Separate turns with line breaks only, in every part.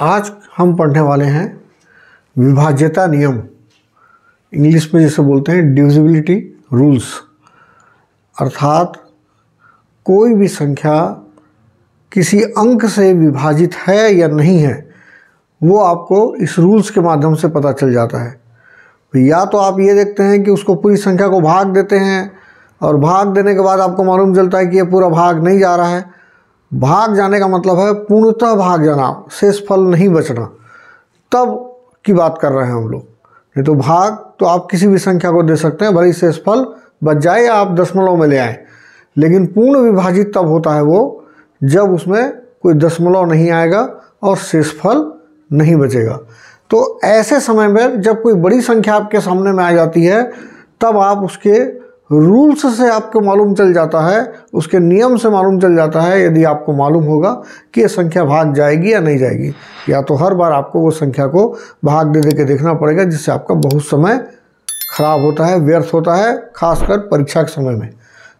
आज हम पढ़ने वाले हैं विभाज्यता नियम, इंग्लिश में जिसे बोलते हैं डिविजिबिलिटी रूल्स। अर्थात कोई भी संख्या किसी अंक से विभाजित है या नहीं है, वो आपको इस रूल्स के माध्यम से पता चल जाता है। या तो आप ये देखते हैं कि उसको पूरी संख्या को भाग देते हैं और भाग देने के बाद आपको मालूम चलता है कि ये पूरा भाग नहीं जा रहा है। भाग जाने का मतलब है पूर्णतः भाग जाना, शेष फल नहीं बचना, तब की बात कर रहे हैं हम लोग। नहीं तो भाग तो आप किसी भी संख्या को दे सकते हैं, भले ही शेष फल बच जाए या आप दशमलव में ले आए, लेकिन पूर्ण विभाजित तब होता है वो जब उसमें कोई दशमलव नहीं आएगा और शेष फल नहीं बचेगा। तो ऐसे समय में जब कोई बड़ी संख्या आपके सामने में आ जाती है, तब आप उसके रूल्स से आपको मालूम चल जाता है, उसके नियम से मालूम चल जाता है, यदि आपको मालूम होगा कि ये संख्या भाग जाएगी या नहीं जाएगी। या तो हर बार आपको वो संख्या को भाग दे के देखना पड़ेगा, जिससे आपका बहुत समय खराब होता है, व्यर्थ होता है, खासकर परीक्षा के समय में।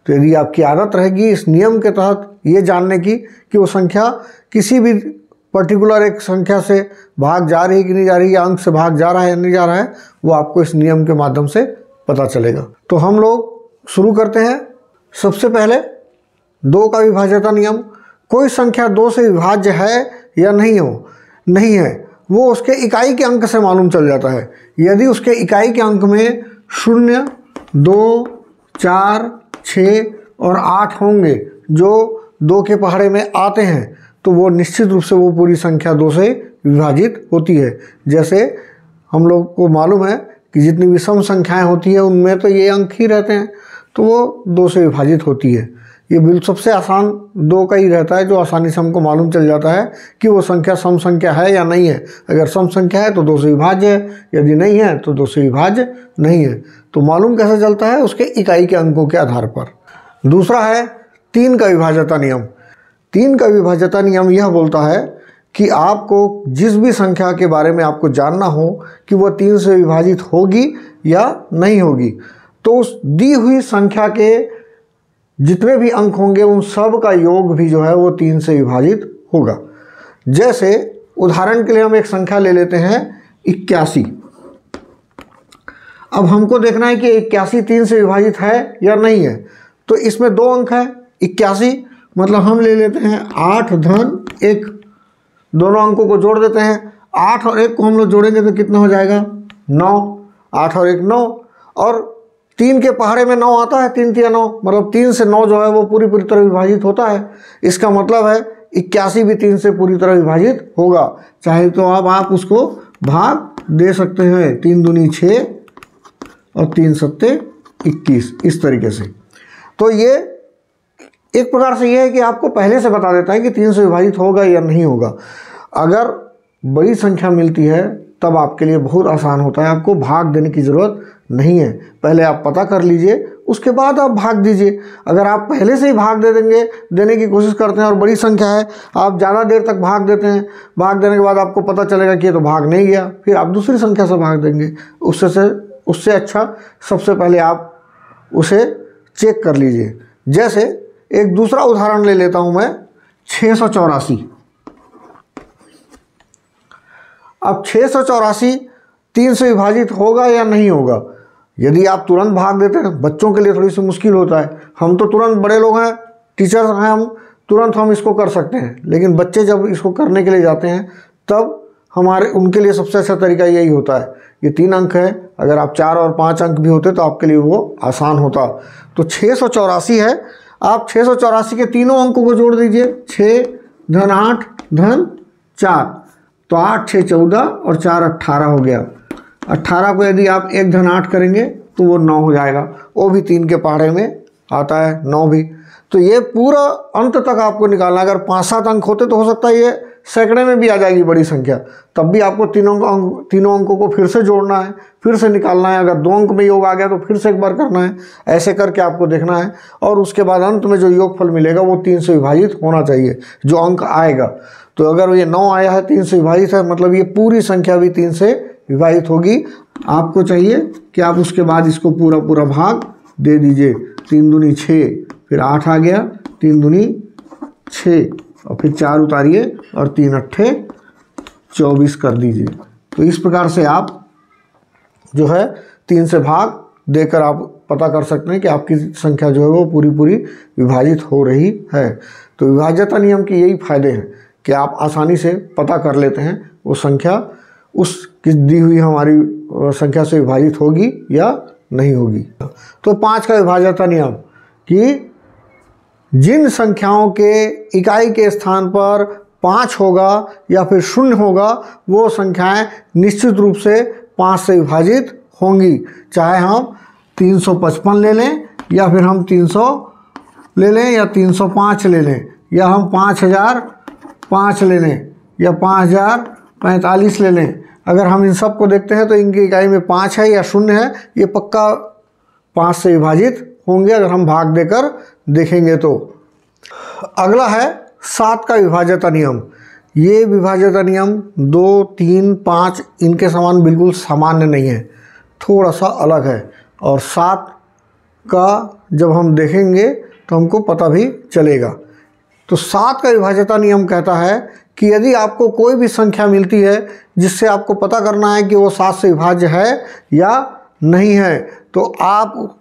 तो यदि आपकी आदत रहेगी इस नियम के तहत ये जानने की कि वो संख्या किसी भी पर्टिकुलर एक संख्या से भाग जा रही है कि नहीं जा रही है, या अंक से भाग जा रहा है या नहीं जा रहा है, वो आपको इस नियम के माध्यम से पता चलेगा। तो हम लोग शुरू करते हैं। सबसे पहले 2 का विभाज्यता नियम। कोई संख्या 2 से विभाज्य है या नहीं है, वो उसके इकाई के अंक से मालूम चल जाता है। यदि उसके इकाई के अंक में 0, 2, 4, 6 और 8 होंगे, जो 2 के पहाड़े में आते हैं, तो वो निश्चित रूप से वो पूरी संख्या 2 से विभाजित होती है। जैसे हम लोग को मालूम है कि जितनी भी सम संख्याएं होती है उनमें तो ये अंक ही रहते हैं, तो वो 2 से विभाजित होती है। ये बिल्कुल सबसे आसान 2 का ही रहता है, जो आसानी से हमको मालूम चल जाता है कि वो संख्या सम संख्या है या नहीं है। अगर सम संख्या है तो 2 से विभाज्य है, यदि नहीं है तो 2 से विभाज्य नहीं है। तो मालूम कैसे चलता है? उसके इकाई के अंकों के आधार पर। दूसरा है 3 का विभाज्यता नियम। 3 का विभाज्यता नियम यह बोलता है कि आपको जिस भी संख्या के बारे में आपको जानना हो कि वह 3 से विभाजित होगी या नहीं होगी, तो उस दी हुई संख्या के जितने भी अंक होंगे उन सब का योग भी जो है वो 3 से विभाजित होगा। जैसे उदाहरण के लिए हम एक संख्या ले लेते हैं 81। अब हमको देखना है कि 81 3 से विभाजित है या नहीं है। तो इसमें 2 अंक है 81, मतलब हम ले लेते हैं 8 धन 1, दोनों अंकों को जोड़ देते हैं। 8 और 1 को हम लोग जोड़ेंगे तो कितना हो जाएगा? 9। 8 और 1 9, और 3 के पहाड़े में 9 आता है, 3 3 9, मतलब 3 से 9 जो है वो पूरी तरह विभाजित होता है। इसका मतलब है 81 भी 3 से पूरी तरह विभाजित होगा। चाहे तो अब आप उसको भाग दे सकते हैं, 3 दूनी 6 और 3 सत्ते 21, इस तरीके से। तो ये एक प्रकार से ये है कि आपको पहले से बता देता है कि 3 से विभाजित होगा या नहीं होगा। अगर बड़ी संख्या मिलती है तब आपके लिए बहुत आसान होता है, आपको भाग देने की ज़रूरत नहीं है। पहले आप पता कर लीजिए, उसके बाद आप भाग दीजिए। अगर आप पहले से ही भाग देने की कोशिश करते हैं और बड़ी संख्या है, आप ज़्यादा देर तक भाग देते हैं, भाग देने के बाद आपको पता चलेगा कि ये तो भाग नहीं गया, फिर आप दूसरी संख्या से भाग देंगे। उससे अच्छा सबसे पहले आप उसे चेक कर लीजिए। जैसे एक दूसरा उदाहरण ले लेता हूं मैं, 684। अब 684 3 से विभाजित होगा या नहीं होगा? यदि आप तुरंत भाग देते हैं, बच्चों के लिए थोड़ी सी मुश्किल होता है। हम तो तुरंत, बड़े लोग हैं, टीचर्स हैं, हम तुरंत इसको कर सकते हैं, लेकिन बच्चे जब इसको करने के लिए जाते हैं तब उनके लिए सबसे अच्छा तरीका यही होता है। ये 3 अंक है, अगर आप 4 और 5 अंक भी होते तो आपके लिए वो आसान होता। तो 684 है, आप 684 के तीनों अंकों को जोड़ दीजिए। 6 धन 8 धन 4, तो 8 6 14 और 4 18 हो गया। 18 को यदि आप 1 धन 8 करेंगे तो वो 9 हो जाएगा। वो भी 3 के पहाड़े में आता है, 9 भी। तो ये पूरा अंत तक आपको निकालना। अगर 5-7 अंक होते तो हो सकता है ये सैकड़े में भी आ जाएगी बड़ी संख्या, तब भी आपको तीनों अंकों को फिर से जोड़ना है, फिर से निकालना है। अगर 2 अंक में योग आ गया तो फिर से एक बार करना है। ऐसे करके आपको देखना है, और उसके बाद अंत में जो योगफल मिलेगा वो 3 से विभाजित होना चाहिए, जो अंक आएगा। तो अगर ये 9 आया है, 3 से विभाजित है, मतलब ये पूरी संख्या भी 3 से विभाजित होगी। आपको चाहिए कि आप उसके बाद इसको पूरा भाग दे दीजिए। 3 दूनी 6, फिर 8 आ गया, 3 दूनी 6 और फिर 4 उतारिए और 3 अट्ठे 24 कर दीजिए। तो इस प्रकार से आप जो है 3 से भाग देकर आप पता कर सकते हैं कि आपकी संख्या जो है वो पूरी पूरी विभाजित हो रही है। तो विभाज्यता नियम के यही फायदे हैं कि आप आसानी से पता कर लेते हैं वो संख्या उस किस दी हुई हमारी संख्या से विभाजित होगी या नहीं होगी। तो 5 का विभाज्यता नियम कि जिन संख्याओं के इकाई के स्थान पर 5 होगा या फिर 0 होगा वो संख्याएं निश्चित रूप से 5 से विभाजित होंगी, चाहे हम 355 ले लें या फिर हम 300 ले लें या 305 ले लें या हम 5005 ले लें या 5045 ले लें। अगर हम इन सब को देखते हैं तो इनकी इकाई में 5 है या 0 है, ये पक्का 5 से विभाजित होंगे अगर हम भाग देकर देखेंगे तो। अगला है 7 का विभाज्यता नियम। ये विभाज्यता नियम 2, 3, 5 इनके समान बिल्कुल सामान्य नहीं है, थोड़ा सा अलग है। और 7 का जब हम देखेंगे तो हमको पता भी चलेगा। तो 7 का विभाज्यता नियम कहता है कि यदि आपको कोई भी संख्या मिलती है जिससे आपको पता करना है कि वो 7 से विभाज्य है या नहीं है, तो आप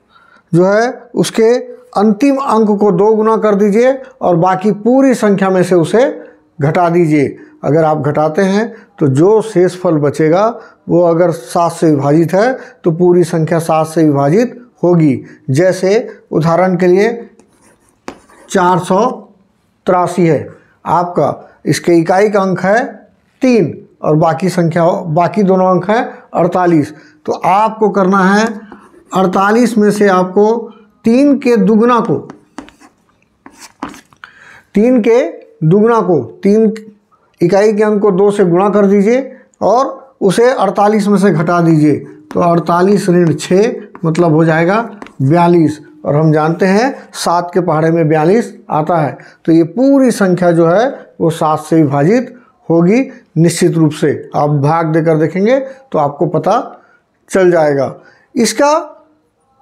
जो है उसके अंतिम अंक को 2 गुना कर दीजिए और बाकी पूरी संख्या में से उसे घटा दीजिए। अगर आप घटाते हैं तो जो शेष फल बचेगा वो अगर 7 से विभाजित है तो पूरी संख्या 7 से विभाजित होगी। जैसे उदाहरण के लिए 483 है आपका, इसके इकाई का अंक है 3 और बाकी दोनों अंक हैं 48। तो आपको करना है 48 में से आपको 3 के दुगना को 3 इकाई के अंक को 2 से गुणा कर दीजिए और उसे 48 में से घटा दीजिए। तो 48 ऋण 6 मतलब हो जाएगा 42। और हम जानते हैं 7 के पहाड़े में 42 आता है। तो ये पूरी संख्या जो है वो 7 से विभाजित होगी निश्चित रूप से। आप भाग देकर देखेंगे तो आपको पता चल जाएगा। इसका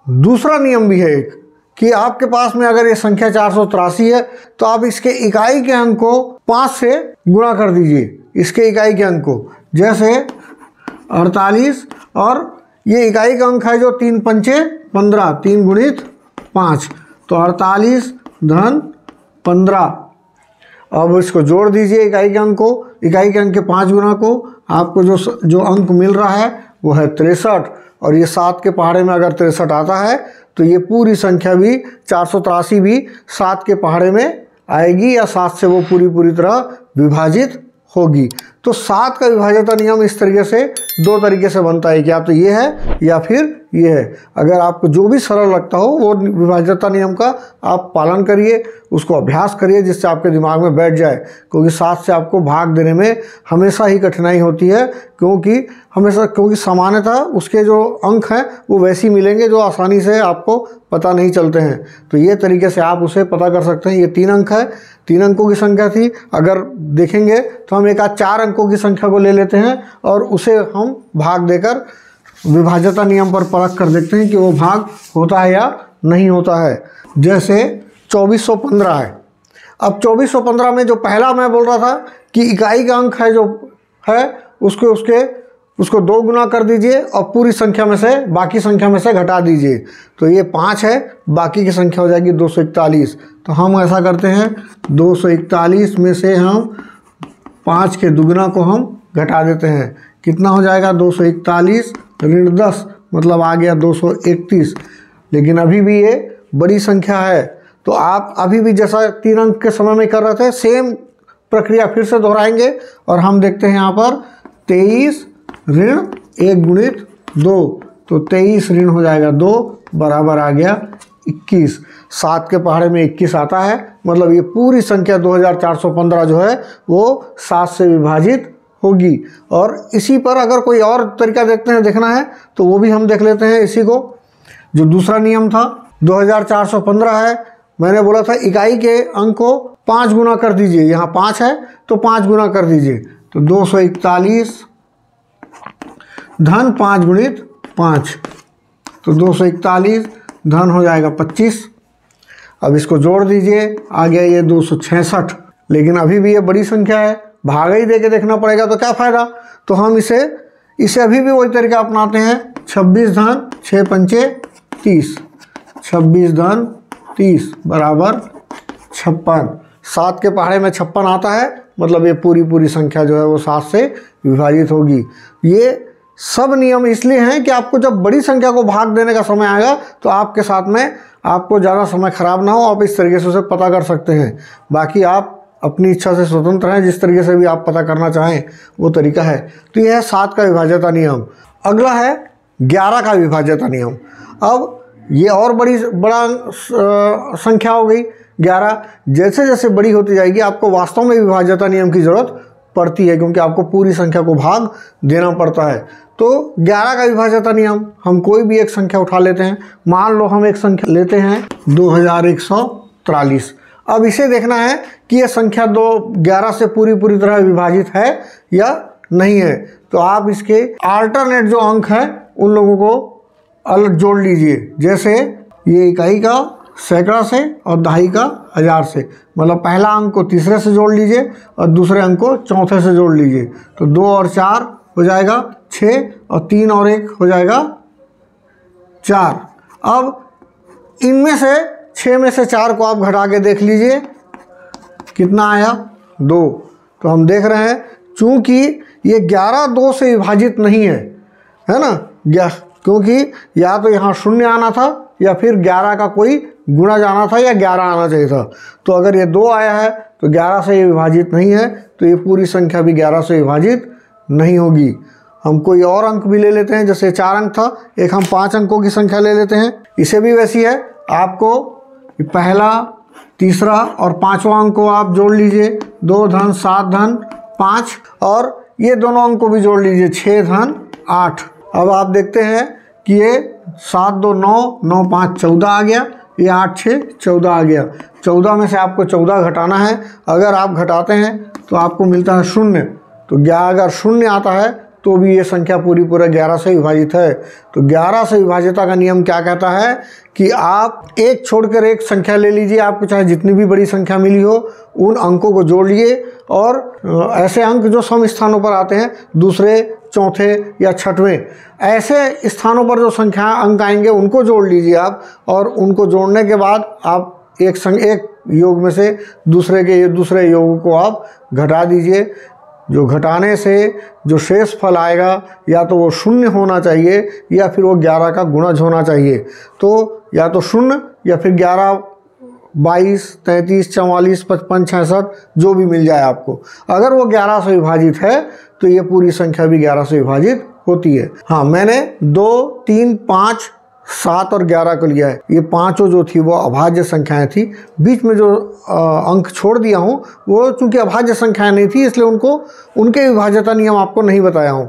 दूसरा नियम भी है एक कि आपके पास में अगर ये संख्या 483 है तो आप इसके इकाई के अंक को 5 से गुणा कर दीजिए, इसके इकाई के अंक को। जैसे 48 और ये इकाई का अंक है जो 3 पंचे 15, 3 गुणित 5, तो 48 धन 15। अब इसको जोड़ दीजिए इकाई के अंक को, इकाई के अंक के 5 गुना को। आपको जो अंक मिल रहा है वो है 63। और ये 7 के पहाड़े में अगर 63 आता है तो ये पूरी संख्या भी 483 भी 7 के पहाड़े में आएगी या 7 से वो पूरी तरह विभाजित होगी। तो 7 का विभाज्यता नियम इस तरीके से 2 तरीके से बनता है कि या तो ये है या फिर ये है। अगर आपको जो भी सरल लगता हो वो विभाज्यता नियम का आप पालन करिए, उसको अभ्यास करिए जिससे आपके दिमाग में बैठ जाए। क्योंकि 7 से आपको भाग देने में हमेशा ही कठिनाई होती है, क्योंकि सामान्यतः उसके जो अंक हैं वो वैसे ही मिलेंगे जो आसानी से आपको पता नहीं चलते हैं। तो ये तरीके से आप उसे पता कर सकते हैं। ये 3 अंक है, 3 अंकों की संख्या थी। अगर देखेंगे तो हम एक आध 4 अंकों की संख्या को ले लेते हैं और उसे हम भाग देकर विभाज्यता नियम पर परख कर देखते हैं कि वो भाग होता है या नहीं होता है। जैसे 2415 है। अब 2415 में जो पहला मैं बोल रहा था कि इकाई का अंक है जो है उसको 2 गुना कर दीजिए और पूरी संख्या में से बाकी संख्या में से घटा दीजिए। तो ये 5 है, बाकी की संख्या हो जाएगी 241। तो हम ऐसा करते हैं 241 में से हम 5 के दुगना को हम घटा देते हैं। कितना हो जाएगा 241 ऋण 10 मतलब आ गया 231। लेकिन अभी भी ये बड़ी संख्या है। तो आप अभी भी जैसा 3 अंक के समय में कर रहे थे सेम प्रक्रिया फिर से दोहराएंगे और हम देखते हैं यहाँ पर 23 ऋण 1 गुणित 2। तो 23 ऋण हो जाएगा 2 बराबर आ गया 21। 7 के पहाड़े में 21 आता है, मतलब ये पूरी संख्या 2415 जो है वो 7 से विभाजित होगी। और इसी पर अगर कोई और तरीका देखना है तो वो भी हम देख लेते हैं। इसी को जो दूसरा नियम था 2415 है, मैंने बोला था इकाई के अंक को 5 गुना कर दीजिए। यहाँ 5 है तो 5 गुना कर दीजिए। तो 241 धन 5 गुणित 5, तो 241 धन हो जाएगा 25। अब इसको जोड़ दीजिए, आ गया ये 266। लेकिन अभी भी ये बड़ी संख्या है भागा ही दे के देखना पड़ेगा तो क्या फ़ायदा। तो हम इसे अभी भी वही तरीका अपनाते हैं। 26 धन 6 पंचे 30, 26 धन 30 बराबर 56। 7 के पहाड़े में 56 आता है, मतलब ये पूरी संख्या जो है वो 7 से विभाजित होगी। ये सब नियम इसलिए हैं कि आपको जब बड़ी संख्या को भाग देने का समय आएगा तो आपके साथ में आपको ज़्यादा समय खराब ना हो, आप इस तरीके से उसे पता कर सकते हैं। बाकी आप अपनी इच्छा से स्वतंत्र हैं, जिस तरीके से भी आप पता करना चाहें वो तरीका है। तो यह है 7 का विभाज्यता नियम। अगला है 11 का विभाज्यता नियम। अब ये और बड़ा संख्या हो गई 11। जैसे जैसे बड़ी होती जाएगी आपको वास्तव में विभाज्यता नियम की ज़रूरत पड़ती है, क्योंकि आपको पूरी संख्या को भाग देना पड़ता है। तो 11 का विभाज्यता नियम, हम कोई भी एक संख्या उठा लेते हैं। मान लो हम एक संख्या लेते हैं 2143। अब इसे देखना है कि यह संख्या 11 से पूरी तरह विभाजित है या नहीं है। तो आप इसके अल्टरनेट जो अंक हैं उन लोगों को अलग जोड़ लीजिए। जैसे ये इकाई का सैकड़ा से और दहाई का हज़ार से, मतलब पहला अंक को तीसरे से जोड़ लीजिए और दूसरे अंक को चौथे से जोड़ लीजिए। तो 2 और 4 हो जाएगा 6 और 3 और 1 हो जाएगा 4। अब इनमें से 6 में से 4 को आप घटा के देख लीजिए कितना आया 2। तो हम देख रहे हैं चूंकि ये 11 2 से विभाजित नहीं है ना, क्योंकि या तो यहाँ 0 आना था या फिर 11 का कोई गुणा जाना था या 11 आना चाहिए था। तो अगर ये 2 आया है तो 11 से ये विभाजित नहीं है, तो ये पूरी संख्या भी 11 से विभाजित नहीं होगी। हम कोई और अंक भी ले लेते हैं, जैसे 4 अंक था, एक हम 5 अंकों की संख्या ले लेते हैं। इसे भी वैसी है, आपको पहला तीसरा और 5वां अंक को आप जोड़ लीजिए। 2 धन 7 धन 5 और ये दोनों अंक को भी जोड़ लीजिए 6 धन 8। अब आप देखते हैं कि ये 7 2 9 9 5 14 आ गया, ये 8 6 14 आ गया। 14 में से आपको 14 घटाना है। अगर आप घटाते हैं तो आपको मिलता है 0। तो अगर 0 आता है तो भी ये संख्या पूरा 11 से विभाजित है। तो 11 से विभाज्यता का नियम क्या कहता है कि आप एक छोड़कर एक संख्या ले लीजिए, आपको चाहे जितनी भी बड़ी संख्या मिली हो उन अंकों को जोड़ लिए और ऐसे अंक जो सम स्थानों पर आते हैं, दूसरे चौथे या छठवें, ऐसे स्थानों पर जो संख्या अंक आएंगे उनको जोड़ लीजिए आप। और उनको जोड़ने के बाद आप एक योग में से दूसरे योग को आप घटा दीजिए। जो घटाने से जो शेष फल आएगा या तो वो 0 होना चाहिए या फिर वो 11 का गुणज होना चाहिए। तो या तो 0 या फिर 11, 22, 33, 44, 55, 66 जो भी मिल जाए आपको। अगर वो 11 से विभाजित है तो ये पूरी संख्या भी 11 से विभाजित होती है। हाँ, मैंने 2, 3, 5, 7 और 11 को लिया है। ये पांचों जो थी वो अभाज्य संख्याएं थी। बीच में जो अंक छोड़ दिया हूँ वो चूंकि अभाज्य संख्याएं नहीं थी, इसलिए उनके विभाज्यता नियम आपको नहीं बताया हूँ।